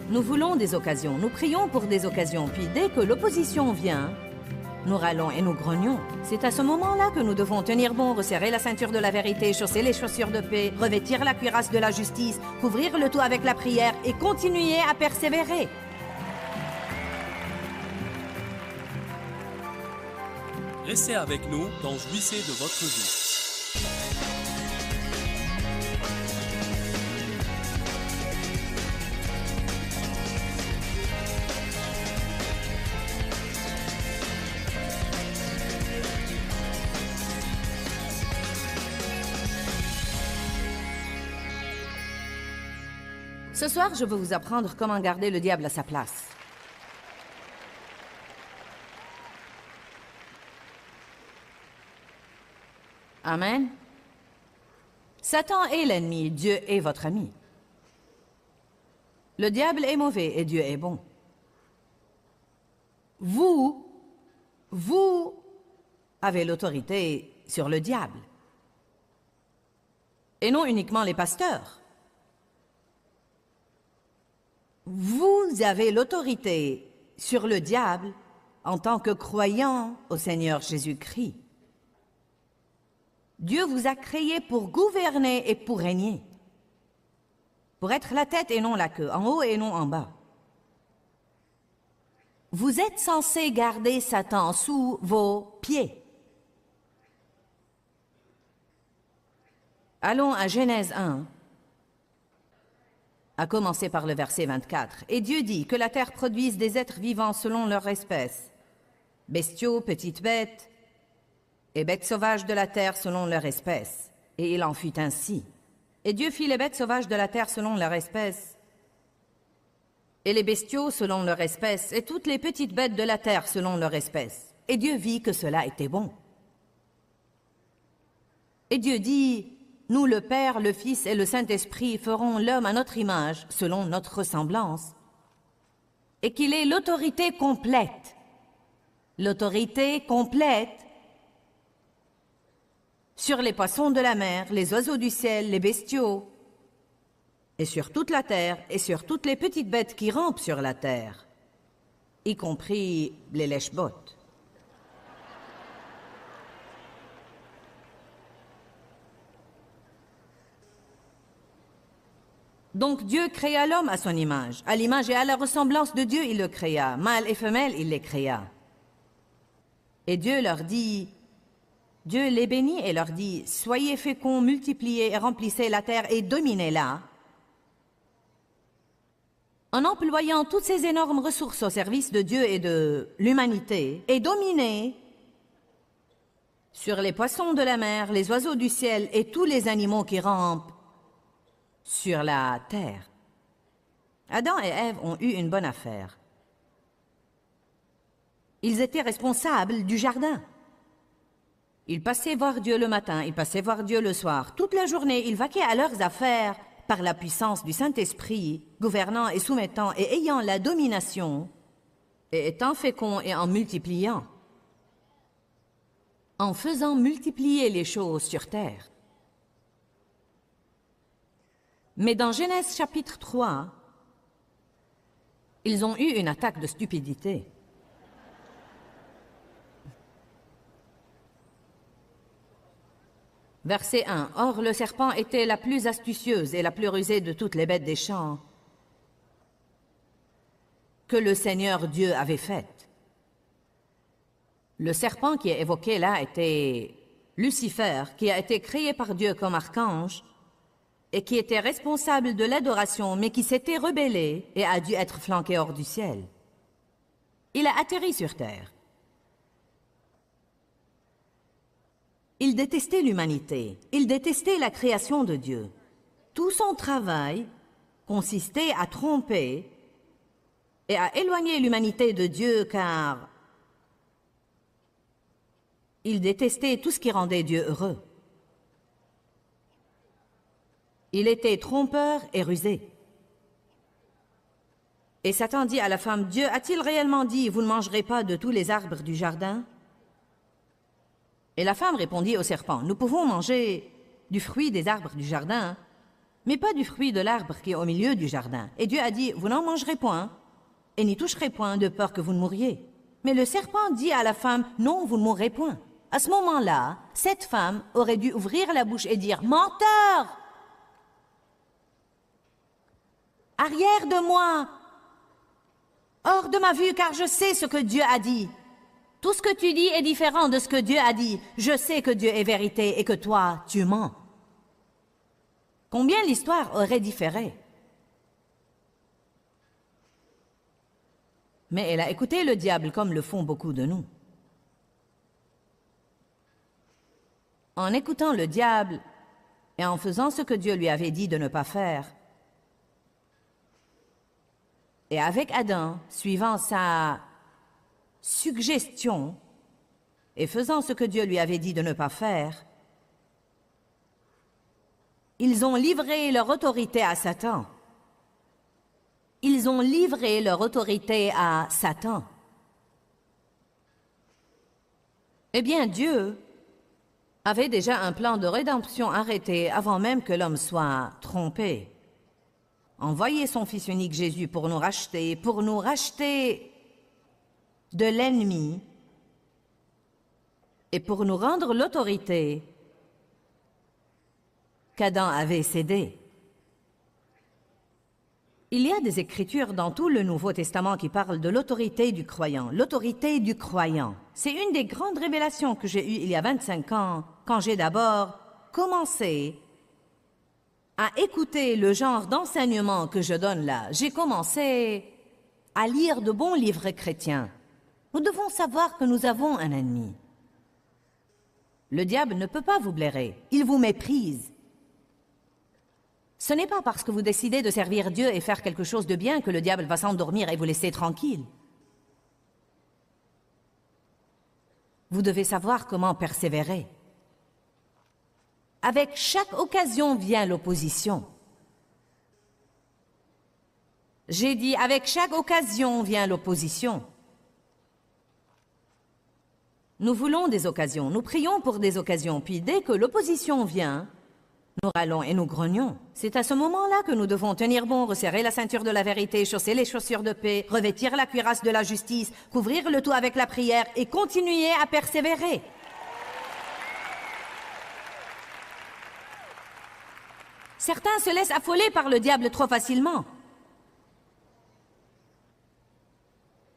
Nous voulons des occasions, nous prions pour des occasions, puis dès que l'opposition vient, nous râlons et nous grognons. C'est à ce moment-là que nous devons tenir bon, resserrer la ceinture de la vérité, chausser les chaussures de paix, revêtir la cuirasse de la justice, couvrir le tout avec la prière et continuer à persévérer. Restez avec nous dans Jouissez de votre vie. Ce soir, je veux vous apprendre comment garder le diable à sa place. Amen. Satan est l'ennemi, Dieu est votre ami. Le diable est mauvais et Dieu est bon. Vous avez l'autorité sur le diable. Et non uniquement les pasteurs. Vous avez l'autorité sur le diable en tant que croyant au Seigneur Jésus-Christ. Dieu vous a créé pour gouverner et pour régner. Pour être la tête et non la queue, en haut et non en bas. Vous êtes censé garder Satan sous vos pieds. Allons à Genèse 1. À commencer par le verset 24. « Et Dieu dit que la terre produise des êtres vivants selon leur espèce, bestiaux, petites bêtes, et bêtes sauvages de la terre selon leur espèce. Et il en fut ainsi. Et Dieu fit les bêtes sauvages de la terre selon leur espèce, et les bestiaux selon leur espèce, et toutes les petites bêtes de la terre selon leur espèce. Et Dieu vit que cela était bon. Et Dieu dit... Nous, le Père, le Fils et le Saint-Esprit ferons l'homme à notre image, selon notre ressemblance, et qu'il ait l'autorité complète. L'autorité complète sur les poissons de la mer, les oiseaux du ciel, les bestiaux, et sur toute la terre, et sur toutes les petites bêtes qui rampent sur la terre, y compris les lèche-bottes. Donc Dieu créa l'homme à son image. À l'image et à la ressemblance de Dieu, il le créa. Mâle et femelle, il les créa. Et Dieu leur dit, Dieu les bénit et leur dit, « Soyez féconds, multipliez et remplissez la terre et dominez-la. » En employant toutes ces énormes ressources au service de Dieu et de l'humanité, et dominez sur les poissons de la mer, les oiseaux du ciel et tous les animaux qui rampent sur la terre. Adam et Ève ont eu une bonne affaire. Ils étaient responsables du jardin. Ils passaient voir Dieu le matin, ils passaient voir Dieu le soir. Toute la journée, ils vaquaient à leurs affaires par la puissance du Saint-Esprit, gouvernant et soumettant et ayant la domination, et étant féconds et en multipliant, en faisant multiplier les choses sur terre. Mais dans Genèse chapitre 3, ils ont eu une attaque de stupidité. Verset 1. Or, le serpent était la plus astucieuse et la plus rusée de toutes les bêtes des champs que le Seigneur Dieu avait faites. Le serpent qui est évoqué là était Lucifer, qui a été créé par Dieu comme archange, et qui était responsable de l'adoration, mais qui s'était rebellé et a dû être flanqué hors du ciel. Il a atterri sur terre. Il détestait l'humanité, il détestait la création de Dieu. Tout son travail consistait à tromper et à éloigner l'humanité de Dieu, car il détestait tout ce qui rendait Dieu heureux. Il était trompeur et rusé. Et Satan dit à la femme, « Dieu a-t-il réellement dit, vous ne mangerez pas de tous les arbres du jardin ?» Et la femme répondit au serpent, « Nous pouvons manger du fruit des arbres du jardin, mais pas du fruit de l'arbre qui est au milieu du jardin. Et Dieu a dit, vous n'en mangerez point, et n'y toucherez point, de peur que vous ne mouriez. Mais le serpent dit à la femme, non, vous ne mourrez point. À ce moment-là, cette femme aurait dû ouvrir la bouche et dire, menteur! Arrière de moi! Hors de ma vue, car je sais ce que Dieu a dit. Tout ce que tu dis est différent de ce que Dieu a dit. Je sais que Dieu est vérité et que toi, tu mens. Combien l'histoire aurait différé? Mais elle a écouté le diable comme le font beaucoup de nous. En écoutant le diable et en faisant ce que Dieu lui avait dit de ne pas faire, et avec Adam, suivant sa suggestion et faisant ce que Dieu lui avait dit de ne pas faire, ils ont livré leur autorité à Satan. Ils ont livré leur autorité à Satan. Eh bien, Dieu avait déjà un plan de rédemption arrêté avant même que l'homme soit trompé. Envoyer son Fils unique Jésus pour nous racheter de l'ennemi et pour nous rendre l'autorité qu'Adam avait cédée. Il y a des écritures dans tout le Nouveau Testament qui parlent de l'autorité du croyant. L'autorité du croyant. C'est une des grandes révélations que j'ai eues il y a 25 ans, quand j'ai d'abord commencé à écouter le genre d'enseignement que je donne là. J'ai commencé à lire de bons livres chrétiens. Nous devons savoir que nous avons un ennemi. Le diable ne peut pas vous blairer. Il vous méprise. Ce n'est pas parce que vous décidez de servir Dieu et faire quelque chose de bien que le diable va s'endormir et vous laisser tranquille. Vous devez savoir comment persévérer. Avec chaque occasion vient l'opposition. J'ai dit, avec chaque occasion vient l'opposition. Nous voulons des occasions, nous prions pour des occasions, puis dès que l'opposition vient, nous râlons et nous grognons. C'est à ce moment-là que nous devons tenir bon, resserrer la ceinture de la vérité, chausser les chaussures de paix, revêtir la cuirasse de la justice, couvrir le tout avec la prière et continuer à persévérer. Certains se laissent affoler par le diable trop facilement.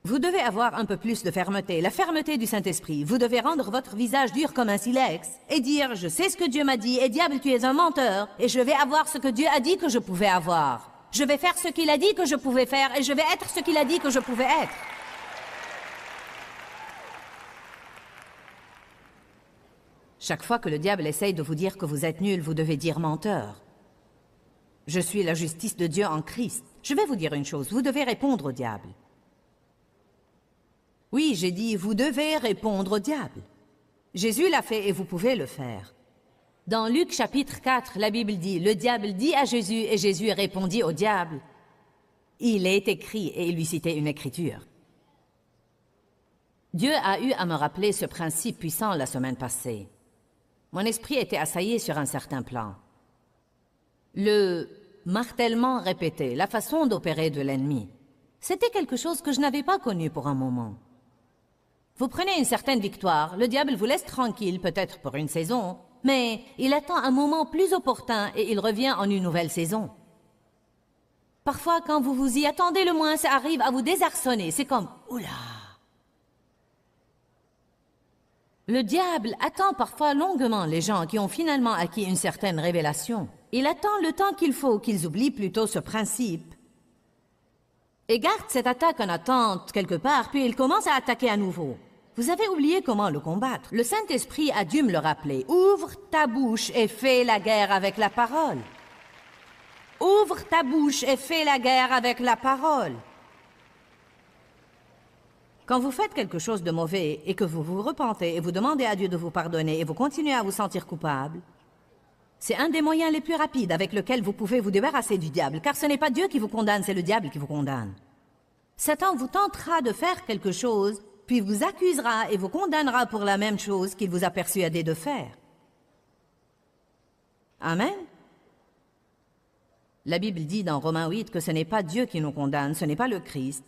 Vous devez avoir un peu plus de fermeté, la fermeté du Saint-Esprit. Vous devez rendre votre visage dur comme un silex et dire « Je sais ce que Dieu m'a dit, et diable, tu es un menteur, et je vais avoir ce que Dieu a dit que je pouvais avoir. Je vais faire ce qu'il a dit que je pouvais faire, et je vais être ce qu'il a dit que je pouvais être. » Chaque fois que le diable essaye de vous dire que vous êtes nul, vous devez dire « menteur ». Je suis la justice de Dieu en Christ. Je vais vous dire une chose, vous devez répondre au diable. Oui, j'ai dit, vous devez répondre au diable. Jésus l'a fait et vous pouvez le faire. Dans Luc chapitre 4, la Bible dit, le diable dit à Jésus et Jésus répondit au diable. Il est écrit et il lui citait une écriture. Dieu a eu à me rappeler ce principe puissant la semaine passée. Mon esprit était assailli sur un certain plan. Le martèlement répété, la façon d'opérer de l'ennemi, c'était quelque chose que je n'avais pas connu pour un moment. Vous prenez une certaine victoire, le diable vous laisse tranquille, peut-être pour une saison, mais il attend un moment plus opportun et il revient en une nouvelle saison. Parfois, quand vous vous y attendez le moins, ça arrive à vous désarçonner. C'est comme « Oula !» Le diable attend parfois longuement les gens qui ont finalement acquis une certaine révélation. Il attend le temps qu'il faut qu'ils oublient plutôt ce principe et garde cette attaque en attente quelque part, puis il commence à attaquer à nouveau. Vous avez oublié comment le combattre. Le Saint-Esprit a dû me le rappeler. Ouvre ta bouche et fais la guerre avec la parole. Ouvre ta bouche et fais la guerre avec la parole. Quand vous faites quelque chose de mauvais et que vous vous repentez et vous demandez à Dieu de vous pardonner et vous continuez à vous sentir coupable, c'est un des moyens les plus rapides avec lequel vous pouvez vous débarrasser du diable, car ce n'est pas Dieu qui vous condamne, c'est le diable qui vous condamne. Satan vous tentera de faire quelque chose, puis vous accusera et vous condamnera pour la même chose qu'il vous a persuadé de faire. Amen. La Bible dit dans Romains 8 que ce n'est pas Dieu qui nous condamne, ce n'est pas le Christ,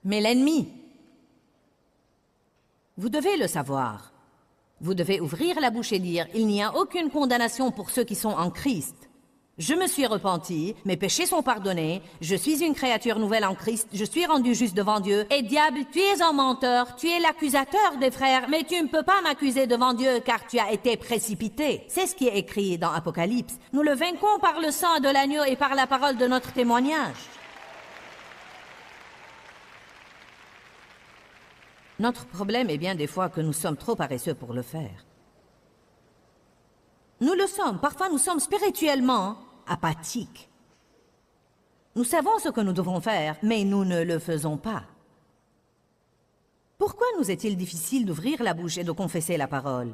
mais l'ennemi. Vous devez le savoir. Vous devez ouvrir la bouche et dire « Il n'y a aucune condamnation pour ceux qui sont en Christ. Je me suis repenti, mes péchés sont pardonnés, je suis une créature nouvelle en Christ, je suis rendu juste devant Dieu. Et diable, tu es un menteur, tu es l'accusateur des frères, mais tu ne peux pas m'accuser devant Dieu car tu as été précipité. » C'est ce qui est écrit dans Apocalypse. Nous le vaincons par le sang de l'agneau et par la parole de notre témoignage. Notre problème est bien des fois que nous sommes trop paresseux pour le faire. Nous le sommes. Parfois, nous sommes spirituellement apathiques. Nous savons ce que nous devons faire, mais nous ne le faisons pas. Pourquoi nous est-il difficile d'ouvrir la bouche et de confesser la parole?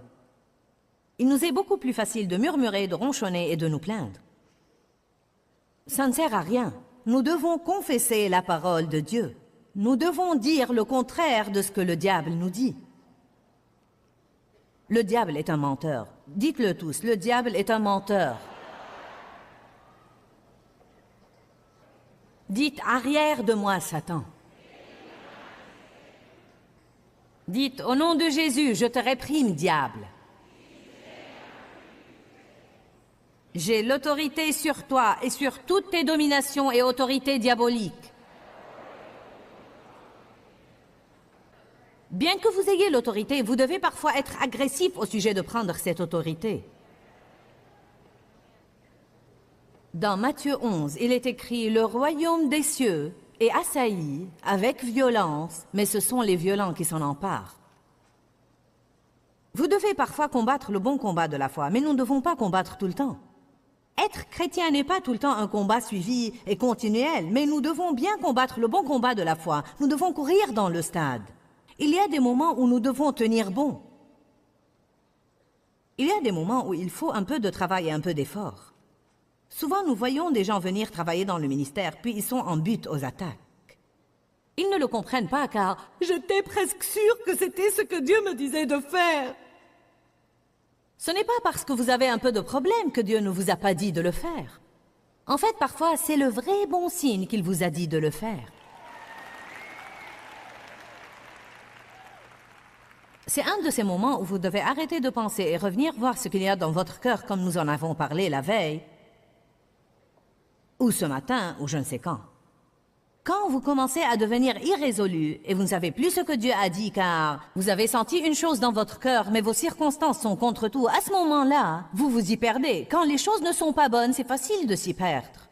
Il nous est beaucoup plus facile de murmurer, de ronchonner et de nous plaindre. Ça ne sert à rien. Nous devons confesser la parole de Dieu. Nous devons dire le contraire de ce que le diable nous dit. Le diable est un menteur. Dites-le tous, le diable est un menteur. Dites, arrière de moi, Satan. Dites, au nom de Jésus, je te réprime, diable. J'ai l'autorité sur toi et sur toutes tes dominations et autorités diaboliques. Bien que vous ayez l'autorité, vous devez parfois être agressif au sujet de prendre cette autorité. Dans Matthieu 11, il est écrit « Le royaume des cieux est assailli avec violence, mais ce sont les violents qui s'en emparent. » Vous devez parfois combattre le bon combat de la foi, mais nous ne devons pas combattre tout le temps. Être chrétien n'est pas tout le temps un combat suivi et continuel, mais nous devons bien combattre le bon combat de la foi. Nous devons courir dans le stade. Il y a des moments où nous devons tenir bon. Il y a des moments où il faut un peu de travail et un peu d'effort. Souvent, nous voyons des gens venir travailler dans le ministère, puis ils sont en butte aux attaques. Ils ne le comprennent pas car « j'étais presque sûre que c'était ce que Dieu me disait de faire ». Ce n'est pas parce que vous avez un peu de problème que Dieu ne vous a pas dit de le faire. En fait, parfois, c'est le vrai bon signe qu'il vous a dit de le faire. C'est un de ces moments où vous devez arrêter de penser et revenir voir ce qu'il y a dans votre cœur comme nous en avons parlé la veille, ou ce matin, ou je ne sais quand. Quand vous commencez à devenir irrésolu et vous ne savez plus ce que Dieu a dit car vous avez senti une chose dans votre cœur mais vos circonstances sont contre tout, à ce moment-là, vous vous y perdez. Quand les choses ne sont pas bonnes, c'est facile de s'y perdre.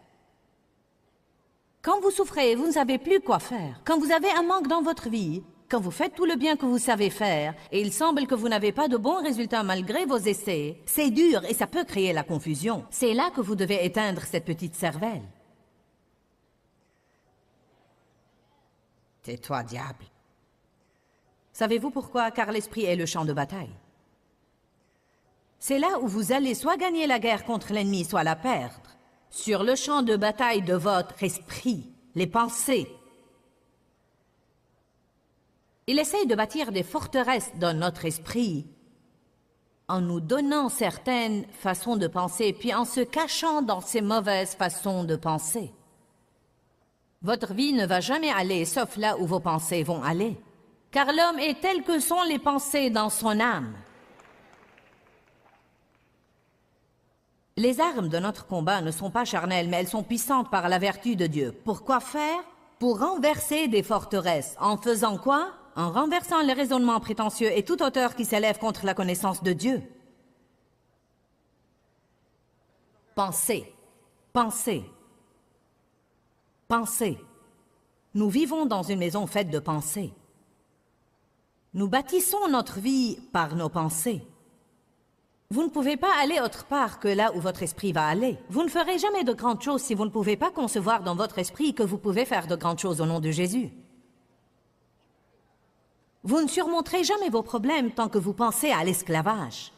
Quand vous souffrez, vous ne savez plus quoi faire. Quand vous avez un manque dans votre vie, quand vous faites tout le bien que vous savez faire et il semble que vous n'avez pas de bons résultats malgré vos essais, c'est dur et ça peut créer la confusion. C'est là que vous devez éteindre cette petite cervelle. Tais-toi, diable. Savez-vous pourquoi? Car l'esprit est le champ de bataille. C'est là où vous allez soit gagner la guerre contre l'ennemi, soit la perdre. Sur le champ de bataille de votre esprit, les pensées. Il essaye de bâtir des forteresses dans notre esprit en nous donnant certaines façons de penser, puis en se cachant dans ces mauvaises façons de penser. Votre vie ne va jamais aller, sauf là où vos pensées vont aller. Car l'homme est tel que sont les pensées dans son âme. Les armes de notre combat ne sont pas charnelles, mais elles sont puissantes par la vertu de Dieu. Pourquoi faire? Pour renverser des forteresses. En faisant quoi? En renversant les raisonnements prétentieux et toute hauteur qui s'élève contre la connaissance de Dieu. Pensez, pensez, pensez. Nous vivons dans une maison faite de pensées. Nous bâtissons notre vie par nos pensées. Vous ne pouvez pas aller autre part que là où votre esprit va aller. Vous ne ferez jamais de grandes choses si vous ne pouvez pas concevoir dans votre esprit que vous pouvez faire de grandes choses au nom de Jésus. Vous ne surmonterez jamais vos problèmes tant que vous pensez à l'esclavage.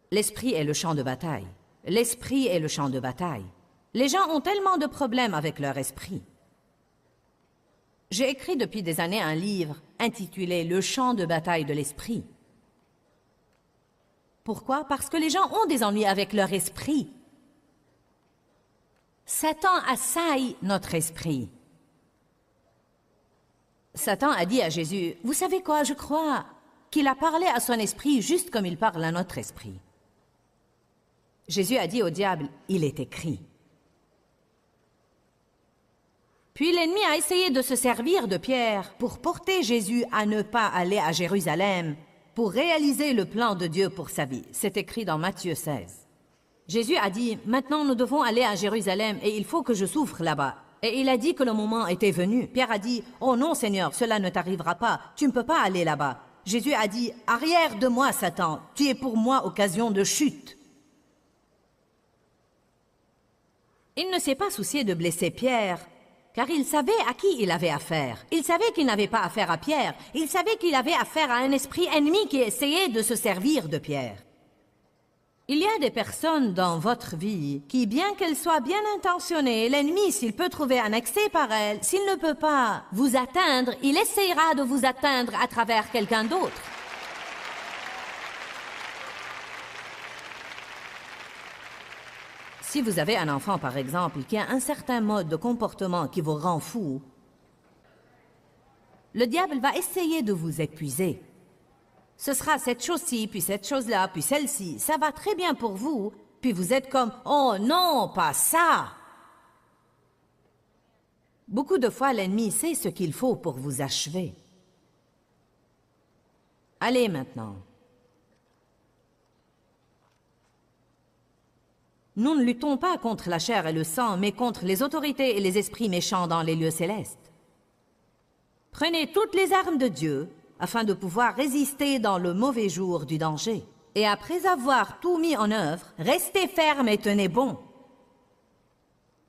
L'esprit est le champ de bataille. L'esprit est le champ de bataille. Les gens ont tellement de problèmes avec leur esprit. J'ai écrit depuis des années un livre intitulé « Le champ de bataille de l'esprit ». Pourquoi? Parce que les gens ont des ennuis avec leur esprit. Satan assaille notre esprit. Satan a dit à Jésus, « Vous savez quoi, je crois qu'il a parlé à son esprit juste comme il parle à notre esprit. » Jésus a dit au diable, « Il est écrit. » Puis l'ennemi a essayé de se servir de Pierre pour porter Jésus à ne pas aller à Jérusalem pour réaliser le plan de Dieu pour sa vie. C'est écrit dans Matthieu 16. Jésus a dit, « Maintenant nous devons aller à Jérusalem et il faut que je souffre là-bas. » Et il a dit que le moment était venu. Pierre a dit, « Oh non Seigneur, cela ne t'arrivera pas, tu ne peux pas aller là-bas. » Jésus a dit, « Arrière de moi Satan, tu es pour moi occasion de chute. » Il ne s'est pas soucié de blesser Pierre, car il savait à qui il avait affaire. Il savait qu'il n'avait pas affaire à Pierre. Il savait qu'il avait affaire à un esprit ennemi qui essayait de se servir de Pierre. Il y a des personnes dans votre vie qui, bien qu'elles soient bien intentionnées, l'ennemi, s'il peut trouver un accès par elles, s'il ne peut pas vous atteindre, il essayera de vous atteindre à travers quelqu'un d'autre. Si vous avez un enfant, par exemple, qui a un certain mode de comportement qui vous rend fou, le diable va essayer de vous épuiser. Ce sera cette chose-ci, puis cette chose-là, puis celle-ci. Ça va très bien pour vous, puis vous êtes comme « Oh non, pas ça !» Beaucoup de fois, l'ennemi sait ce qu'il faut pour vous achever. Allez maintenant. Nous ne luttons pas contre la chair et le sang, mais contre les autorités et les esprits méchants dans les lieux célestes. Prenez toutes les armes de Dieu, afin de pouvoir résister dans le mauvais jour du danger. Et après avoir tout mis en œuvre, restez ferme et tenez bon.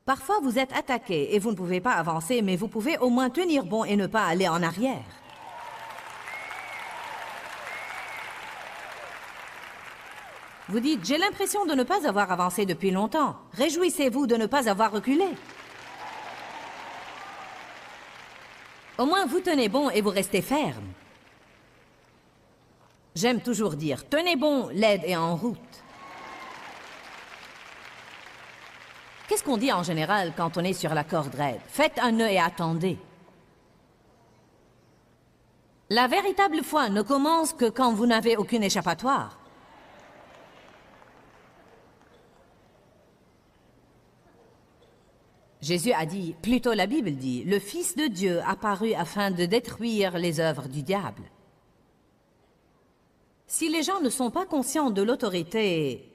Parfois, vous êtes attaqué et vous ne pouvez pas avancer, mais vous pouvez au moins tenir bon et ne pas aller en arrière. Vous dites, j'ai l'impression de ne pas avoir avancé depuis longtemps. Réjouissez-vous de ne pas avoir reculé. Au moins, vous tenez bon et vous restez ferme. J'aime toujours dire, tenez bon, l'aide est en route. Qu'est-ce qu'on dit en général quand on est sur la corde raide? Faites un nœud et attendez. La véritable foi ne commence que quand vous n'avez aucune échappatoire. Jésus a dit, plutôt la Bible dit, le Fils de Dieu apparut afin de détruire les œuvres du diable. Si les gens ne sont pas conscients de l'autorité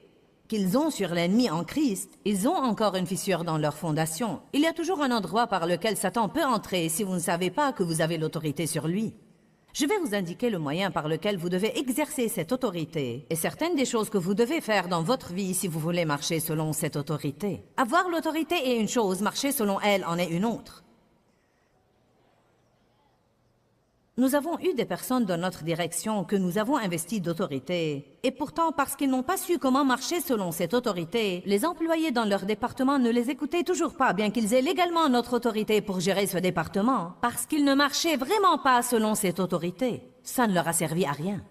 qu'ils ont sur l'ennemi en Christ, ils ont encore une fissure dans leur fondation. Il y a toujours un endroit par lequel Satan peut entrer si vous ne savez pas que vous avez l'autorité sur lui. Je vais vous indiquer le moyen par lequel vous devez exercer cette autorité et certaines des choses que vous devez faire dans votre vie si vous voulez marcher selon cette autorité. Avoir l'autorité est une chose, marcher selon elle en est une autre. Nous avons eu des personnes dans notre direction que nous avons investies d'autorité. Et pourtant, parce qu'ils n'ont pas su comment marcher selon cette autorité, les employés dans leur département ne les écoutaient toujours pas, bien qu'ils aient légalement notre autorité pour gérer ce département, parce qu'ils ne marchaient vraiment pas selon cette autorité. Ça ne leur a servi à rien.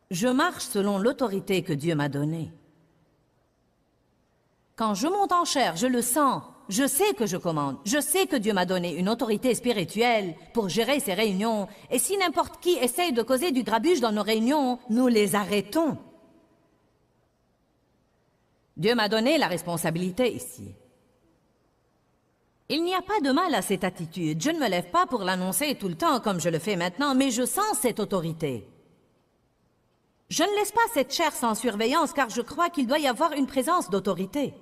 Je marche selon l'autorité que Dieu m'a donnée. Quand je monte en chair, je le sens. Je sais que je commande. Je sais que Dieu m'a donné une autorité spirituelle pour gérer ces réunions. Et si n'importe qui essaye de causer du grabuge dans nos réunions, nous les arrêtons. Dieu m'a donné la responsabilité ici. Il n'y a pas de mal à cette attitude. Je ne me lève pas pour l'annoncer tout le temps comme je le fais maintenant, mais je sens cette autorité. Je ne laisse pas cette chair sans surveillance car je crois qu'il doit y avoir une présence d'autorité.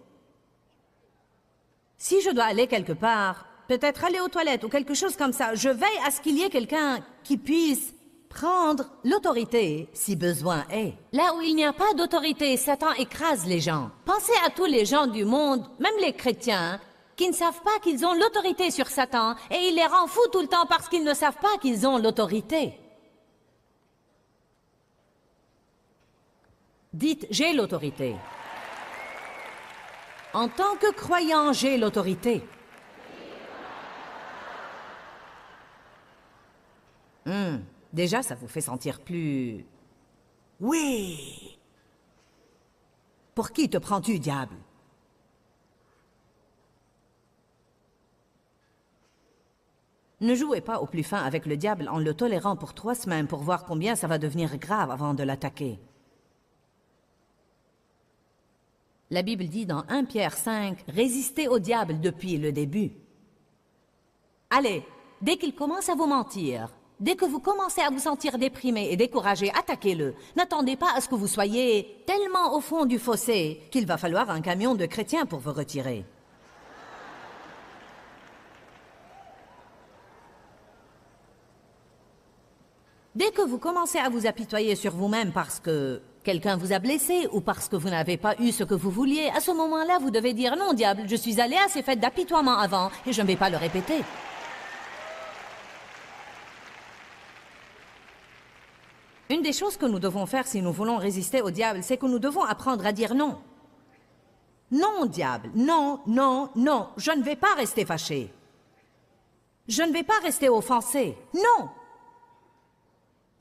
Si je dois aller quelque part, peut-être aller aux toilettes ou quelque chose comme ça, je veille à ce qu'il y ait quelqu'un qui puisse prendre l'autorité si besoin est. Là où il n'y a pas d'autorité, Satan écrase les gens. Pensez à tous les gens du monde, même les chrétiens, qui ne savent pas qu'ils ont l'autorité sur Satan et il les rend fous tout le temps parce qu'ils ne savent pas qu'ils ont l'autorité. Dites, j'ai l'autorité. En tant que croyant, j'ai l'autorité. Déjà, ça vous fait sentir plus... Oui. Pour qui te prends-tu, diable? Ne jouez pas au plus fin avec le diable en le tolérant pour 3 semaines pour voir combien ça va devenir grave avant de l'attaquer. La Bible dit dans 1 Pierre 5, « Résistez au diable depuis le début. » Allez, dès qu'il commence à vous mentir, dès que vous commencez à vous sentir déprimé et découragé, attaquez-le. N'attendez pas à ce que vous soyez tellement au fond du fossé qu'il va falloir un camion de chrétiens pour vous retirer. Dès que vous commencez à vous apitoyer sur vous-même parce que quelqu'un vous a blessé ou parce que vous n'avez pas eu ce que vous vouliez, à ce moment-là, vous devez dire « Non, diable, je suis allé à ces fêtes d'apitoiement avant et je ne vais pas le répéter. » Une des choses que nous devons faire si nous voulons résister au diable, c'est que nous devons apprendre à dire non. Non, diable, non, non, non, je ne vais pas rester fâché. Je ne vais pas rester offensé. Non!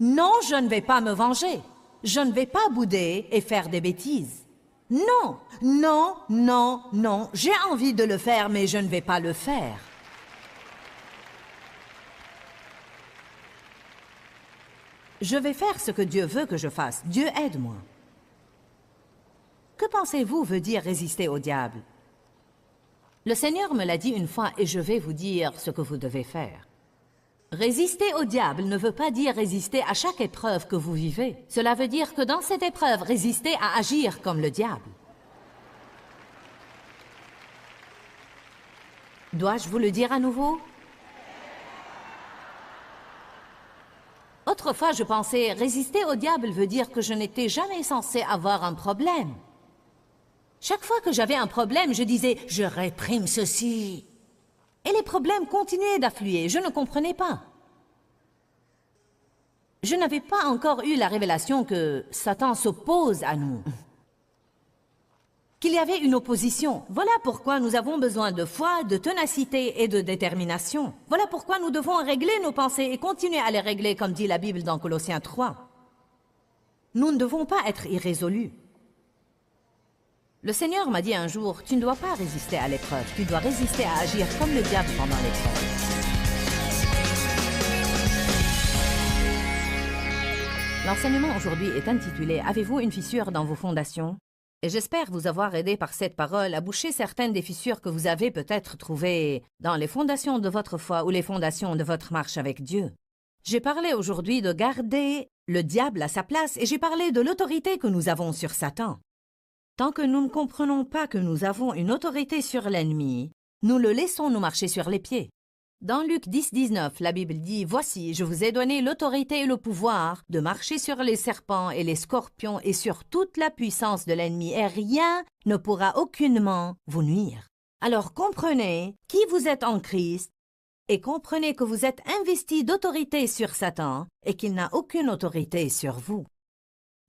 Non, je ne vais pas me venger. Je ne vais pas bouder et faire des bêtises. Non, non, non, non, j'ai envie de le faire, mais je ne vais pas le faire. Je vais faire ce que Dieu veut que je fasse. Dieu aide-moi. Que pensez-vous veut dire résister au diable? Le Seigneur me l'a dit une fois et je vais vous dire ce que vous devez faire. Résister au diable ne veut pas dire résister à chaque épreuve que vous vivez. Cela veut dire que dans cette épreuve, résister à agir comme le diable. Dois-je vous le dire à nouveau? Autrefois, je pensais, résister au diable veut dire que je n'étais jamais censé avoir un problème. Chaque fois que j'avais un problème, je disais « je réprime ceci ». Et les problèmes continuaient d'affluer, je ne comprenais pas. Je n'avais pas encore eu la révélation que Satan s'oppose à nous. Qu'il y avait une opposition. Voilà pourquoi nous avons besoin de foi, de ténacité et de détermination. Voilà pourquoi nous devons régler nos pensées et continuer à les régler, comme dit la Bible dans Colossiens 3. Nous ne devons pas être irrésolus. Le Seigneur m'a dit un jour, tu ne dois pas résister à l'épreuve, tu dois résister à agir comme le diable pendant l'épreuve. L'enseignement aujourd'hui est intitulé « Avez-vous une fissure dans vos fondations ?» Et j'espère vous avoir aidé par cette parole à boucher certaines des fissures que vous avez peut-être trouvées dans les fondations de votre foi ou les fondations de votre marche avec Dieu. J'ai parlé aujourd'hui de garder le diable à sa place et j'ai parlé de l'autorité que nous avons sur Satan. Tant que nous ne comprenons pas que nous avons une autorité sur l'ennemi, nous le laissons nous marcher sur les pieds. Dans Luc 10, 19, la Bible dit « Voici, je vous ai donné l'autorité et le pouvoir de marcher sur les serpents et les scorpions et sur toute la puissance de l'ennemi, et rien ne pourra aucunement vous nuire. » Alors comprenez qui vous êtes en Christ et comprenez que vous êtes investi d'autorité sur Satan et qu'il n'a aucune autorité sur vous.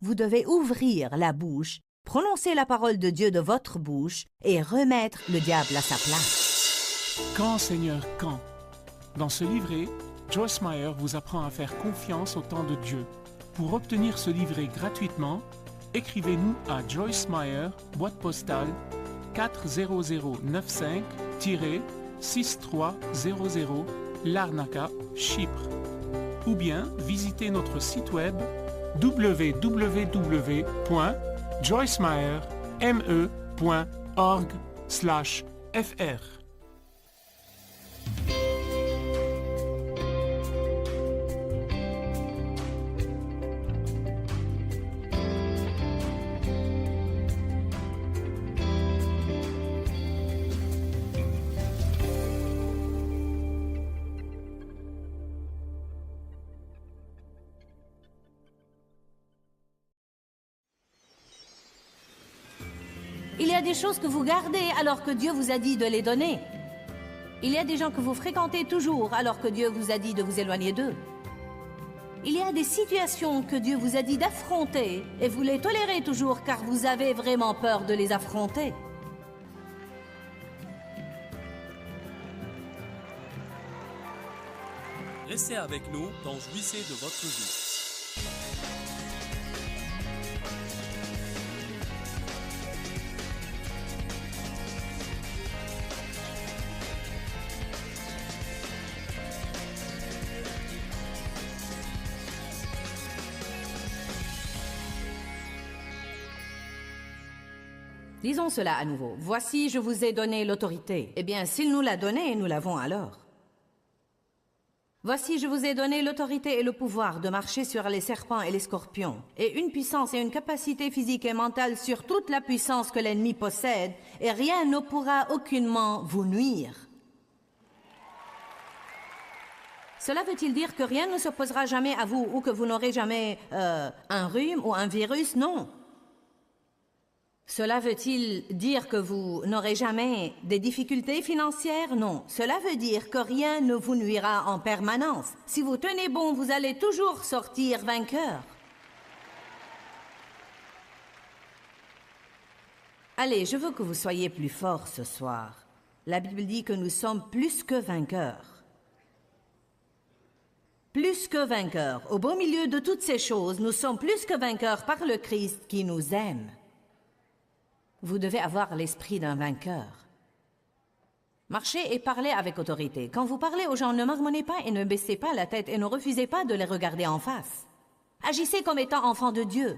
Vous devez ouvrir la bouche, prononcer la parole de Dieu de votre bouche et remettre le diable à sa place. Quand, Seigneur, quand? Dans ce livret, Joyce Meyer vous apprend à faire confiance au temps de Dieu. Pour obtenir ce livret gratuitement, écrivez-nous à Joyce Meyer, boîte postale 40095-6300, Larnaca, Chypre. Ou bien visitez notre site web www.joycemeyer.org/fr. Il y a des choses que vous gardez alors que Dieu vous a dit de les donner. Il y a des gens que vous fréquentez toujours alors que Dieu vous a dit de vous éloigner d'eux. Il y a des situations que Dieu vous a dit d'affronter et vous les tolérez toujours car vous avez vraiment peur de les affronter. Restez avec nous dans Jouissez de votre vie. Disons cela à nouveau. Voici, je vous ai donné l'autorité. Eh bien, s'il nous l'a donnée, nous l'avons alors. Voici, je vous ai donné l'autorité et le pouvoir de marcher sur les serpents et les scorpions, et une puissance et une capacité physique et mentale sur toute la puissance que l'ennemi possède, et rien ne pourra aucunement vous nuire. Cela veut-il dire que rien ne s'opposera jamais à vous, ou que vous n'aurez jamais un rhume ou un virus? Non. Cela veut-il dire que vous n'aurez jamais des difficultés financières? Non. Cela veut dire que rien ne vous nuira en permanence. Si vous tenez bon, vous allez toujours sortir vainqueur. Allez, je veux que vous soyez plus forts ce soir. La Bible dit que nous sommes plus que vainqueurs. Plus que vainqueurs. Au beau milieu de toutes ces choses, nous sommes plus que vainqueurs par le Christ qui nous aime. Vous devez avoir l'esprit d'un vainqueur. Marchez et parlez avec autorité. Quand vous parlez aux gens, ne marmonnez pas et ne baissez pas la tête et ne refusez pas de les regarder en face. Agissez comme étant enfants de Dieu.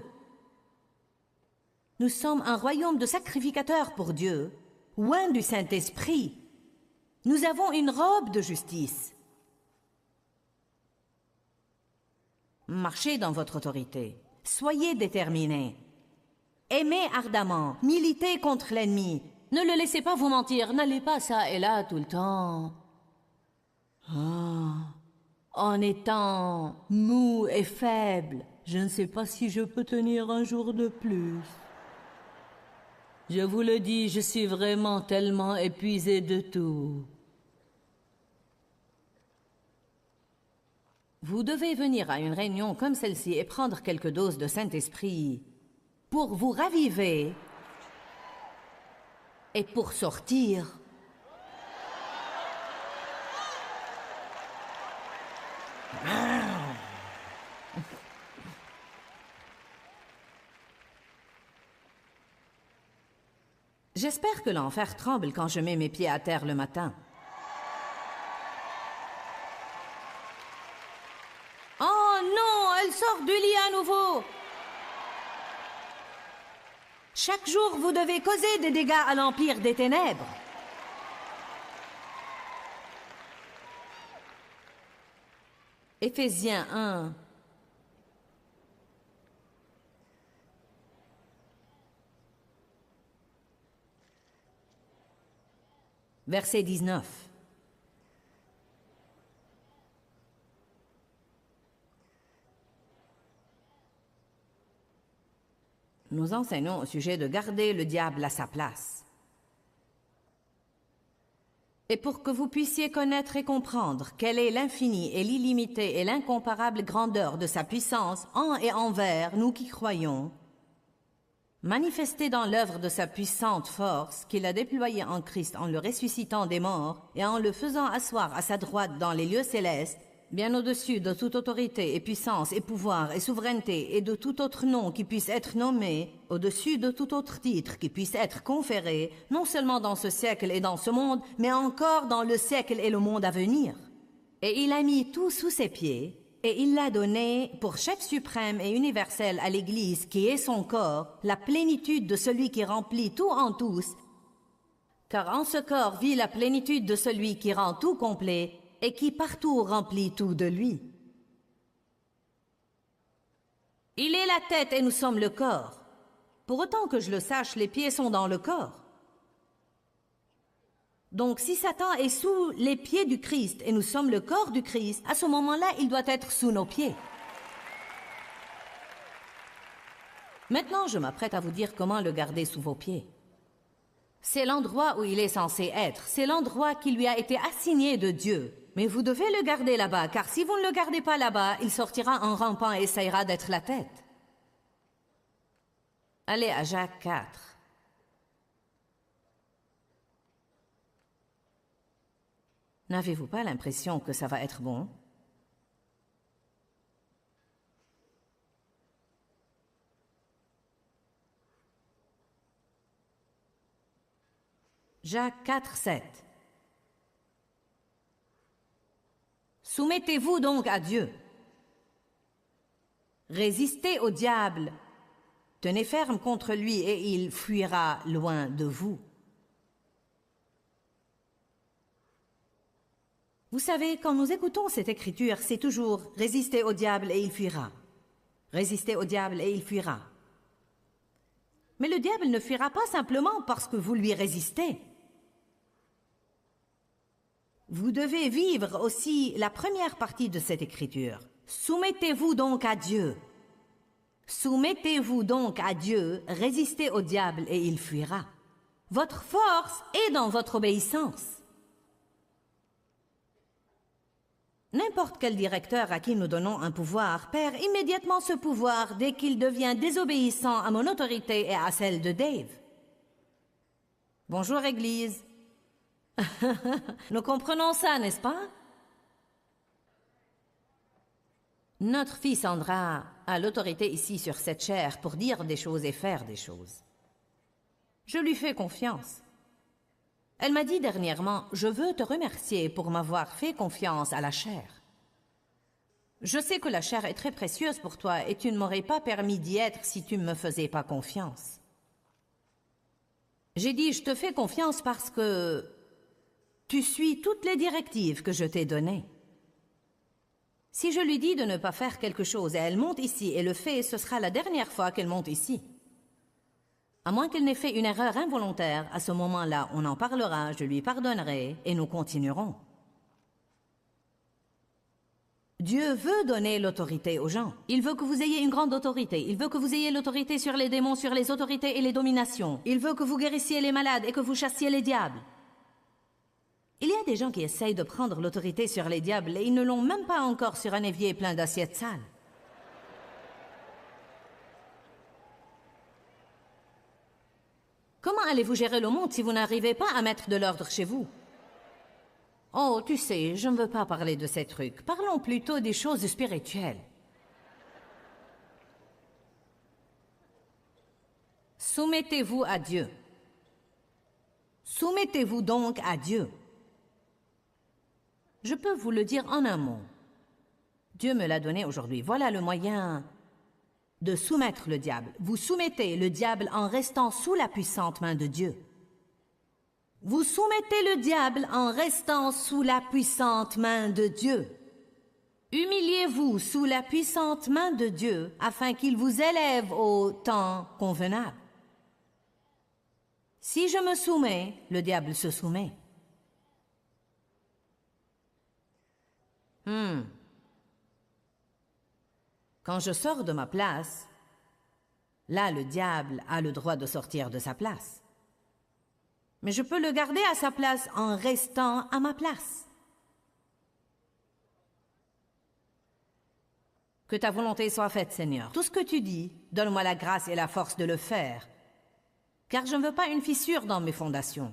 Nous sommes un royaume de sacrificateurs pour Dieu, loin du Saint-Esprit. Nous avons une robe de justice. Marchez dans votre autorité. Soyez déterminés. Aimez ardemment, militez contre l'ennemi. Ne le laissez pas vous mentir, n'allez pas ça et là tout le temps. En étant mou et faible, je ne sais pas si je peux tenir un jour de plus. Je vous le dis, je suis vraiment tellement épuisé de tout. Vous devez venir à une réunion comme celle-ci et prendre quelques doses de Saint-Esprit pour vous raviver et pour sortir. J'espère que l'enfer tremble quand je mets mes pieds à terre le matin. Oh non, elle sort du lit à nouveau. Chaque jour, vous devez causer des dégâts à l'Empire des Ténèbres. Éphésiens 1. Verset 19. Nous enseignons au sujet de garder le diable à sa place. Et pour que vous puissiez connaître et comprendre quelle est l'infinie et l'illimitée et l'incomparable grandeur de sa puissance en et envers nous qui croyons, manifestée dans l'œuvre de sa puissante force qu'il a déployée en Christ en le ressuscitant des morts et en le faisant asseoir à sa droite dans les lieux célestes, bien au-dessus de toute autorité et puissance et pouvoir et souveraineté et de tout autre nom qui puisse être nommé, au-dessus de tout autre titre qui puisse être conféré, non seulement dans ce siècle et dans ce monde, mais encore dans le siècle et le monde à venir. Et il a mis tout sous ses pieds, et il l'a donné pour chef suprême et universel à l'Église qui est son corps, la plénitude de celui qui remplit tout en tous, car en ce corps vit la plénitude de celui qui rend tout complet, et qui partout remplit tout de lui. Il est la tête et nous sommes le corps. Pour autant que je le sache, les pieds sont dans le corps. Donc si Satan est sous les pieds du Christ et nous sommes le corps du Christ, à ce moment-là, il doit être sous nos pieds. Maintenant, je m'apprête à vous dire comment le garder sous vos pieds. C'est l'endroit où il est censé être. C'est l'endroit qui lui a été assigné de Dieu. Mais vous devez le garder là-bas, car si vous ne le gardez pas là-bas, il sortira en rampant et essayera d'être la tête. Allez à Jacques 4. N'avez-vous pas l'impression que ça va être bon? Jacques 4, 7. Soumettez-vous donc à Dieu. Résistez au diable. Tenez ferme contre lui et il fuira loin de vous. Vous savez, quand nous écoutons cette écriture, c'est toujours « Résistez au diable et il fuira ». Résistez au diable et il fuira. Mais le diable ne fuira pas simplement parce que vous lui résistez. Vous devez vivre aussi la première partie de cette écriture. Soumettez-vous donc à Dieu. Soumettez-vous donc à Dieu, résistez au diable et il fuira. Votre force est dans votre obéissance. N'importe quel directeur à qui nous donnons un pouvoir perd immédiatement ce pouvoir dès qu'il devient désobéissant à mon autorité et à celle de Dave. Bonjour Église. Nous comprenons ça, n'est-ce pas? Notre fille Sandra a l'autorité ici sur cette chair pour dire des choses et faire des choses. Je lui fais confiance. Elle m'a dit dernièrement, « Je veux te remercier pour m'avoir fait confiance à la chair. Je sais que la chair est très précieuse pour toi et tu ne m'aurais pas permis d'y être si tu ne me faisais pas confiance. » J'ai dit, « Je te fais confiance parce que tu suis toutes les directives que je t'ai données. » Si je lui dis de ne pas faire quelque chose et elle monte ici et le fait, ce sera la dernière fois qu'elle monte ici. À moins qu'elle n'ait fait une erreur involontaire, à ce moment-là, on en parlera, je lui pardonnerai et nous continuerons. Dieu veut donner l'autorité aux gens. Il veut que vous ayez une grande autorité. Il veut que vous ayez l'autorité sur les démons, sur les autorités et les dominations. Il veut que vous guérissiez les malades et que vous chassiez les diables. Il y a des gens qui essayent de prendre l'autorité sur les diables et ils ne l'ont même pas encore sur un évier plein d'assiettes sales. Comment allez-vous gérer le monde si vous n'arrivez pas à mettre de l'ordre chez vous? Oh, tu sais, je ne veux pas parler de ces trucs. Parlons plutôt des choses spirituelles. Soumettez-vous à Dieu. Soumettez-vous donc à Dieu. Je peux vous le dire en un mot. Dieu me l'a donné aujourd'hui. Voilà le moyen de soumettre le diable. Vous soumettez le diable en restant sous la puissante main de Dieu. Vous soumettez le diable en restant sous la puissante main de Dieu. Humiliez-vous sous la puissante main de Dieu afin qu'il vous élève au temps convenable. Si je me soumets, le diable se soumet. Quand je sors de ma place, là, le diable a le droit de sortir de sa place. Mais je peux le garder à sa place en restant à ma place. Que ta volonté soit faite, Seigneur. Tout ce que tu dis, donne-moi la grâce et la force de le faire, car je ne veux pas une fissure dans mes fondations.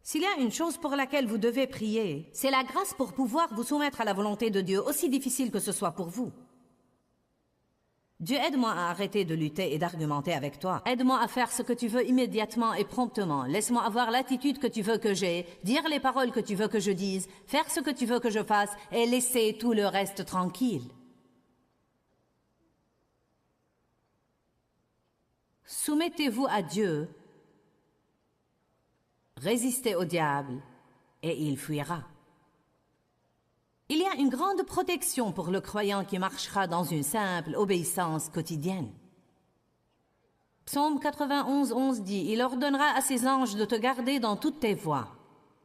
S'il y a une chose pour laquelle vous devez prier, c'est la grâce pour pouvoir vous soumettre à la volonté de Dieu, aussi difficile que ce soit pour vous. Dieu, aide-moi à arrêter de lutter et d'argumenter avec toi. Aide-moi à faire ce que tu veux immédiatement et promptement. Laisse-moi avoir l'attitude que tu veux que j'ai, dire les paroles que tu veux que je dise, faire ce que tu veux que je fasse et laisser tout le reste tranquille. Soumettez-vous à Dieu. Résistez au diable et il fuira. Il y a une grande protection pour le croyant qui marchera dans une simple obéissance quotidienne. Psaume 91, 11 dit « Il ordonnera à ses anges de te garder dans toutes tes voies. »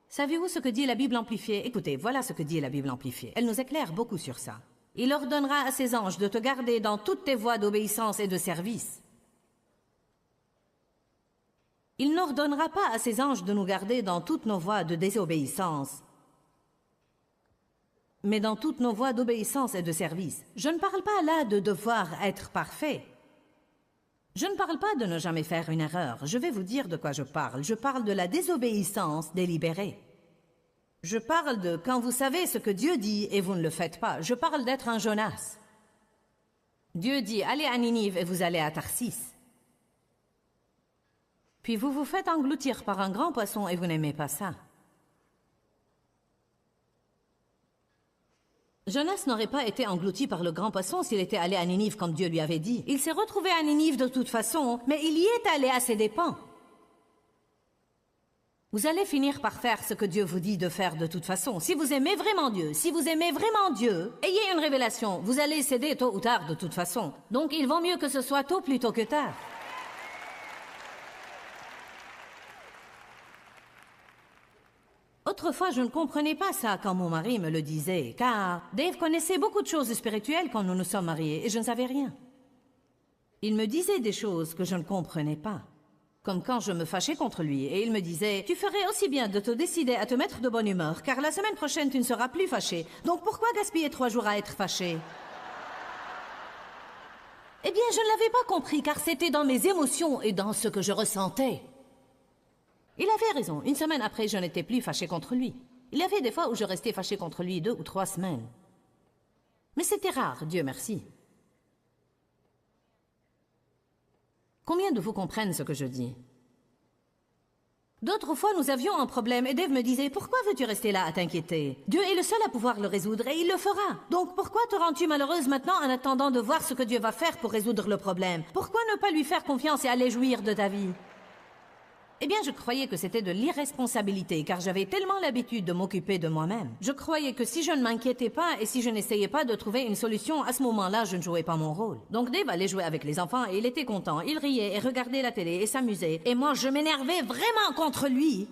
Savez-vous ce que dit la Bible amplifiée? Écoutez, voilà ce que dit la Bible amplifiée. Elle nous éclaire beaucoup sur ça. « Il ordonnera à ses anges de te garder dans toutes tes voies d'obéissance et de service. » Il n'ordonnera pas à ses anges de nous garder dans toutes nos voies de désobéissance, mais dans toutes nos voies d'obéissance et de service. Je ne parle pas là de devoir être parfait. Je ne parle pas de ne jamais faire une erreur. Je vais vous dire de quoi je parle. Je parle de la désobéissance délibérée. Je parle de quand vous savez ce que Dieu dit et vous ne le faites pas. Je parle d'être un Jonas. Dieu dit « Allez à Ninive et vous allez à Tarsis ». Puis vous vous faites engloutir par un grand poisson et vous n'aimez pas ça. Jonas n'aurait pas été englouti par le grand poisson s'il était allé à Ninive comme Dieu lui avait dit. Il s'est retrouvé à Ninive de toute façon, mais il y est allé à ses dépens. Vous allez finir par faire ce que Dieu vous dit de faire de toute façon. Si vous aimez vraiment Dieu, ayez une révélation. Vous allez céder tôt ou tard de toute façon. Donc il vaut mieux que ce soit tôt plutôt que tard. Autrefois, je ne comprenais pas ça quand mon mari me le disait, car Dave connaissait beaucoup de choses spirituelles quand nous nous sommes mariés, et je ne savais rien. Il me disait des choses que je ne comprenais pas, comme quand je me fâchais contre lui, et il me disait « Tu ferais aussi bien de te décider à te mettre de bonne humeur, car la semaine prochaine tu ne seras plus fâché, donc pourquoi gaspiller 3 jours à être fâché ?» Eh bien, je ne l'avais pas compris, car c'était dans mes émotions et dans ce que je ressentais. Il avait raison. Une semaine après, je n'étais plus fâché contre lui. Il y avait des fois où je restais fâché contre lui 2 ou 3 semaines. Mais c'était rare, Dieu merci. Combien de vous comprennent ce que je dis? D'autres fois, nous avions un problème et Dave me disait « Pourquoi veux-tu rester là à t'inquiéter? Dieu est le seul à pouvoir le résoudre et il le fera. Donc pourquoi te rends-tu malheureuse maintenant en attendant de voir ce que Dieu va faire pour résoudre le problème? Pourquoi ne pas lui faire confiance et aller jouir de ta vie? » Eh bien, je croyais que c'était de l'irresponsabilité, car j'avais tellement l'habitude de m'occuper de moi-même. Je croyais que si je ne m'inquiétais pas et si je n'essayais pas de trouver une solution, à ce moment-là, je ne jouais pas mon rôle. Donc Dave allait jouer avec les enfants et il était content. Il riait et regardait la télé et s'amusait. Et moi, je m'énervais vraiment contre lui,